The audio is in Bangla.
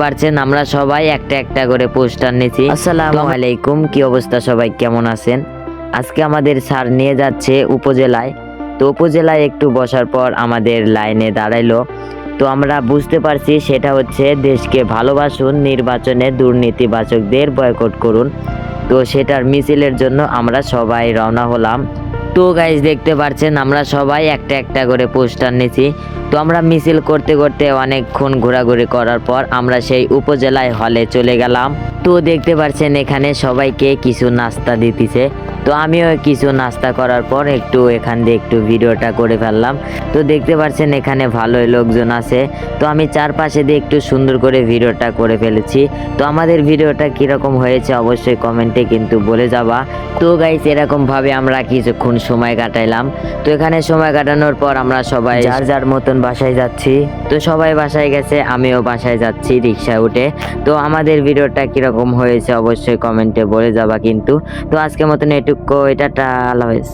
পারছেন আমরা সবাই একটা একটা করে পোস্টার নিয়েছি। আসসালামু আলাইকুম, কি অবস্থা সবাই, কেমন আছেন? আজকে আমাদের স্যার নিয়ে যাচ্ছে উপজেলায়। তো উপজেলায় একটু বসার পর আমাদের লাইনে দাঁড়াইলো। তো আমরা বুঝতে পারছি সেটা হচ্ছে দেশকে ভালোবাসুন, নির্বাচনে দুর্নীতিবাচকদের বয়কট করুন। তো সেটার মিছিলের জন্য আমরা সবাই রওনা হলাম। তো গাইজ দেখতে পাচ্ছেন আমরা সবাই একটা একটা করে পোস্টার নিয়েছি। তো আমরা মিছিল করতে করতে অনেকক্ষণ ঘোরাঘুরি করার পর আমরা সেই উপজেলায় হলে চলে গেলাম। তো দেখতে পাচ্ছেন এখানে সবাইকে কিছু নাস্তা দিতেছে। তো আমিও কিছু নাস্তা করার পর একটু এখান দিয়ে একটু ভিডিওটা করে ফেললাম। তো দেখতে পাচ্ছেন এখানে ভালোই লোকজন আছে। তো আমি চারপাশে দিয়ে একটু সুন্দর করে ভিডিওটা করে ফেলেছি। তো আমাদের ভিডিওটা কিরকম হয়েছে অবশ্যই কমেন্টে কিন্তু বলে যাবা। তো গাইস এরকম ভাবে আমরা কিছুক্ষণ সময় কাটাইলাম। তো এখানে সময় কাটানোর পর আমরা সবাই যার যার মতন বাসায় যাচ্ছি। তো সবাই বাসায় গেছে, আমিও বাসায় যাচ্ছি রিক্সায় উঠে। তো আমাদের ভিডিওটা কিরকম হয়েছে অবশ্যই কমেন্টে বলে যাবা কিন্তু। তো আজকের মতন এটুকু, টাটা, আল্লাহ হাফেজ।